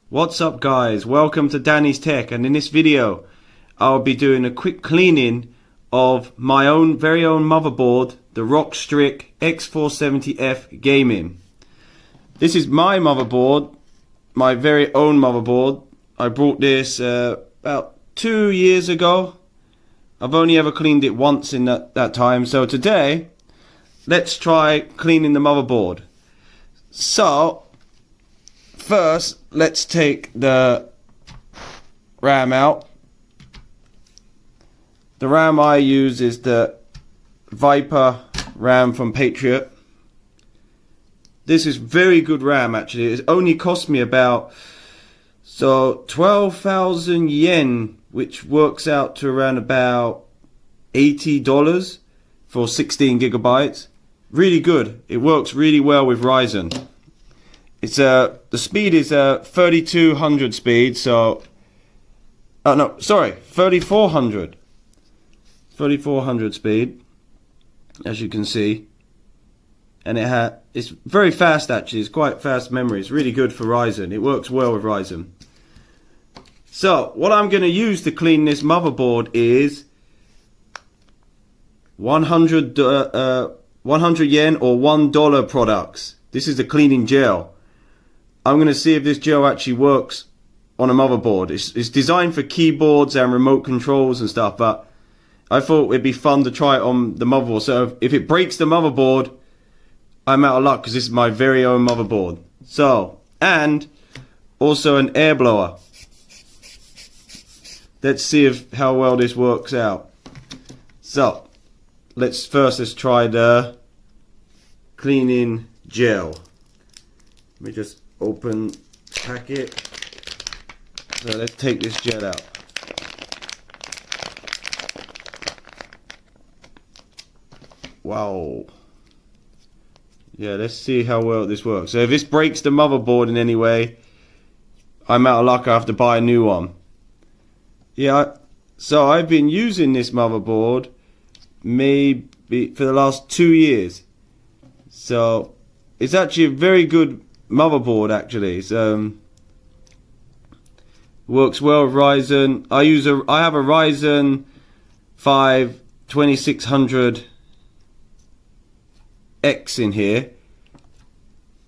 What's up guys, welcome to Danny's Tech, and in this video I'll be doing a quick cleaning of my very own motherboard, the Rockstrix X470F Gaming. This is my motherboard, my very own motherboard. I bought this about 2 years ago. I've only ever cleaned it once in that time, so today let's try cleaning the motherboard. So first, let's take the RAM out. The RAM I use is the Viper RAM from Patriot. This is very good RAM actually. It only cost me about 12,000 yen, which works out to around about $80 for 16 gigabytes. Really good. It works really well with Ryzen. It's the speed is 3200 speed, so no, sorry, 3400 speed, as you can see, and it's very fast actually. It's quite fast memory. It's really good for Ryzen. It works well with Ryzen. So what I'm going to use to clean this motherboard is 100 yen or $1 products. This is the cleaning gel. I'm going to see if this gel actually works on a motherboard. It's designed for keyboards and remote controls and stuff, but I thought it'd be fun to try it on the motherboard. So if it breaks the motherboard, I'm out of luck because this is my very own motherboard. So, and also an air blower. Let's see how well this works out. So, let's try the cleaning gel. Let me just open packet. So let's take this gel out. Wow. Yeah, let's see how well this works. So if this breaks the motherboard in any way, I'm out of luck. I have to buy a new one. Yeah, so I've been using this motherboard maybe for the last 2 years. So it's actually a very good motherboard actually. So works well with Ryzen. I have a Ryzen 5 2600X in here.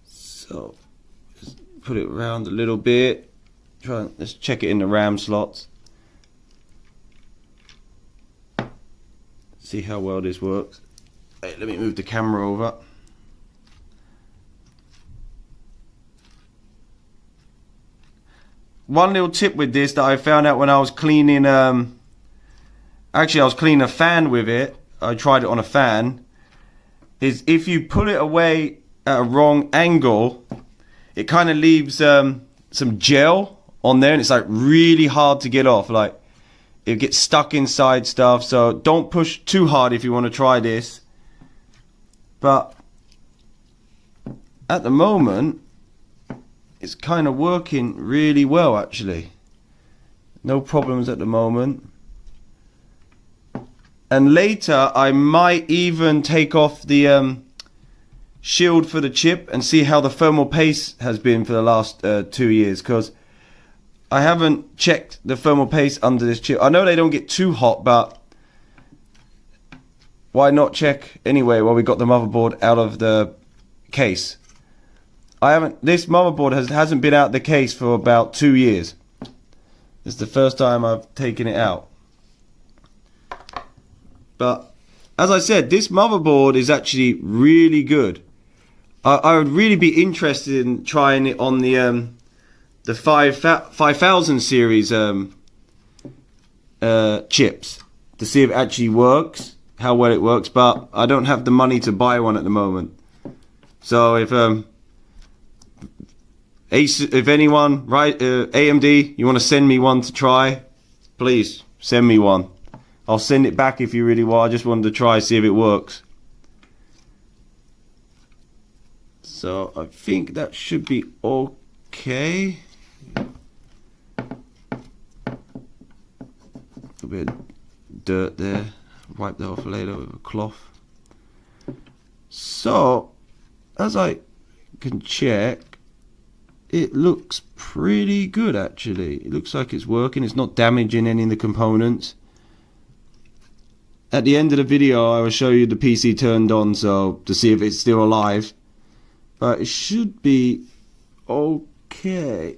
So just put it around a little bit. Let's check it in the RAM slots. See how well this works. Hey, let me move the camera over. One little tip with this that I found out when I was cleaning, actually I was cleaning a fan with it. I tried it on a fan. Is if you pull it away at a wrong angle, it kind of leaves some gel on there, and it's like really hard to get off. Like it gets stuck inside stuff. So don't push too hard if you want to try this. But at the moment, it's kind of working really well actually. No problems at the moment. And later I might even take off the shield for the chip and see how the thermal paste has been for the last 2 years, because I haven't checked the thermal paste under this chip. I know they don't get too hot, but why not check anyway while we got the motherboard out of the case. This motherboard hasn't been out of the case for about 2 years. It's the first time I've taken it out. But as I said, this motherboard is actually really good. I would really be interested in trying it on the 5000 series chips to see if it actually works, how well it works. But I don't have the money to buy one at the moment. So if anyone, AMD, you want to send me one to try, please send me one. I'll send it back if you really want. I just wanted to try, see if it works. So I think that should be okay. A bit of dirt there. Wipe that off later with a cloth. So as I can check, it looks pretty good actually. It looks like it's working. It's not damaging any of the components. At the end of the video I will show you the PC turned on, so to see if it's still alive. But it should be okay.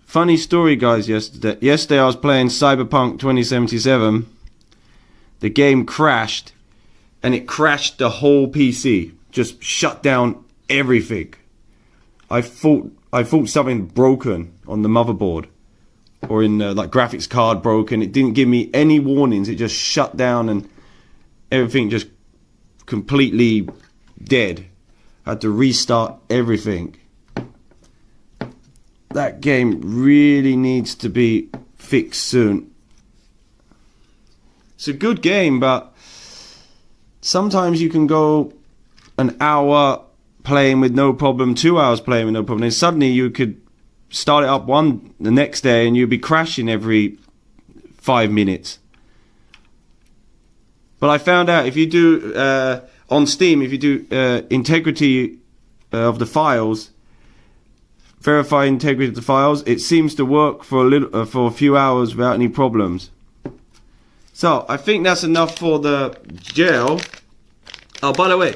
Funny story, guys. Yesterday I was playing Cyberpunk 2077. The game crashed, and it crashed the whole PC. Just shut down everything. I thought something broken on the motherboard, or in like graphics card broken. It didn't give me any warnings. It just shut down, and everything just completely dead. I had to restart everything. That game really needs to be fixed soon. It's a good game, but sometimes you can go an hour playing with no problem, 2 hours playing with no problem, and suddenly you could start it up the next day and you'd be crashing every 5 minutes. But I found out if you do on Steam, if you do integrity of the files, verify integrity of the files, it seems to work for a few hours without any problems. So I think that's enough for the gel. Oh, by the way,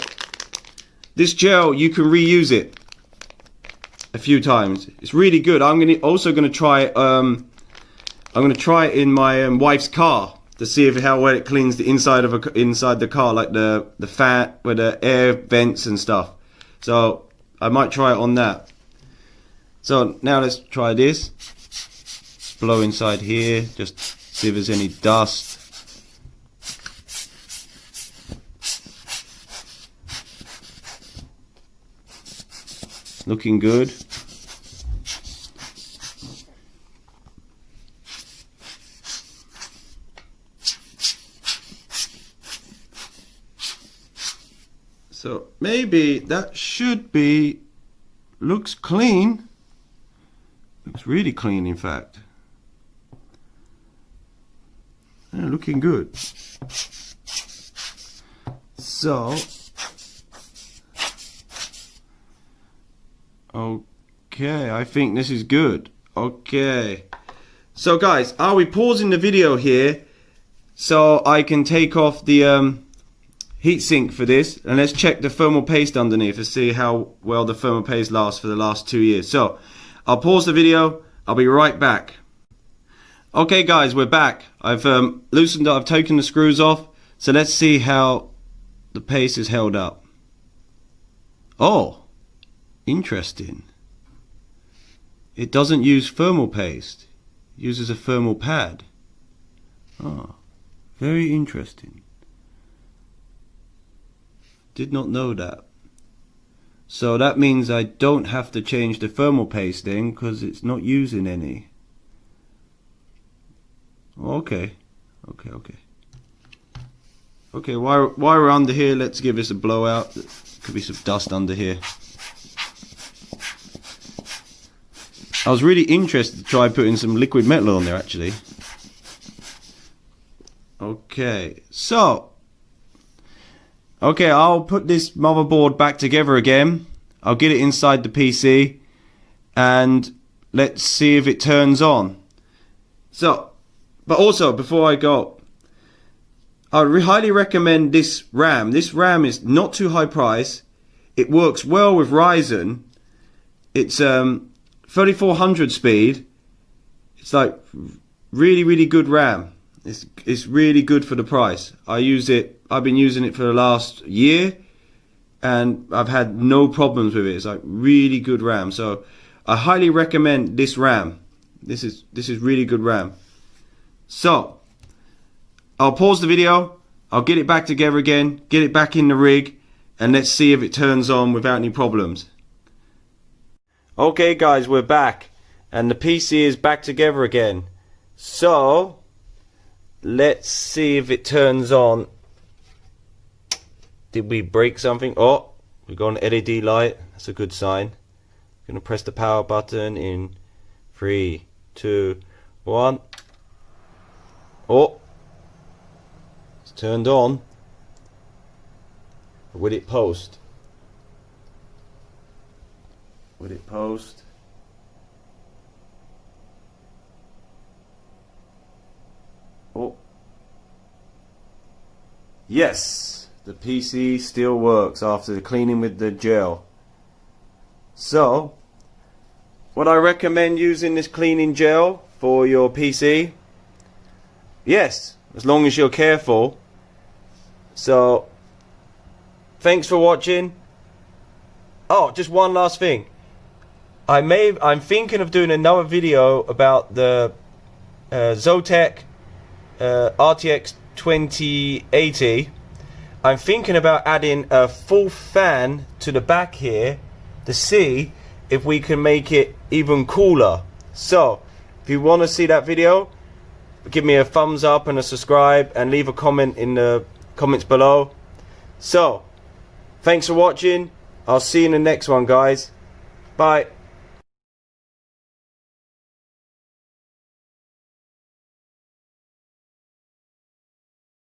this gel, you can reuse it a few times. It's really good. I'm also gonna try it. I'm gonna try it in my wife's car to see how well it cleans the inside of inside the car, like the fan with the air vents and stuff. So I might try it on that. So now let's try this. Blow inside here, just see if there's any dust. Looking good. So maybe that should be, looks clean. Looks really clean, in fact. Yeah, looking good. So, okay, I think this is good. Okay. So guys, I'll be pausing the video here so I can take off the heatsink for this, and let's check the thermal paste underneath to see how well the thermal paste lasts for the last 2 years. So I'll pause the video. I'll be right back. Okay guys, we're back. I've loosened up, I've taken the screws off. So let's see how the paste is held up. Oh, interesting. It doesn't use thermal paste. It uses a thermal pad. Oh, very interesting. Did not know that. So that means I don't have to change the thermal pasting because it's not using any. Okay. Okay, while we're under here, let's give this a blowout. There could be some dust under here. I was really interested to try putting some liquid metal on there actually. Okay, so I'll put this motherboard back together again. I'll get it inside the PC and let's see if it turns on. So, but also before I go, I highly recommend this RAM. This RAM is not too high price. It works well with Ryzen. It's 3400 speed. It's like really good RAM. It's really good for the price. I've been using it for the last year and I've had no problems with it. It's like really good RAM. So I highly recommend this RAM. This is really good RAM. So I'll pause the video. I'll get it back together again, get it back in the rig, and let's see if it turns on without any problems. Okay guys, we're back and the PC is back together again. So let's see if it turns on. Did we break something? Oh, we got an LED light. That's a good sign. I'm gonna press the power button in 3, 2, 1. Oh, it's turned on. Or would it post? Would it post? Oh. Yes, the PC still works after the cleaning with the gel. So, would I recommend using this cleaning gel for your PC? Yes, as long as you're careful. So, thanks for watching. Oh, just one last thing. I'm thinking of doing another video about the Zotac RTX 2080. I'm thinking about adding a full fan to the back here to see if we can make it even cooler. So, if you want to see that video, give me a thumbs up and a subscribe and leave a comment in the comments below. So, thanks for watching. I'll see you in the next one, guys. Bye.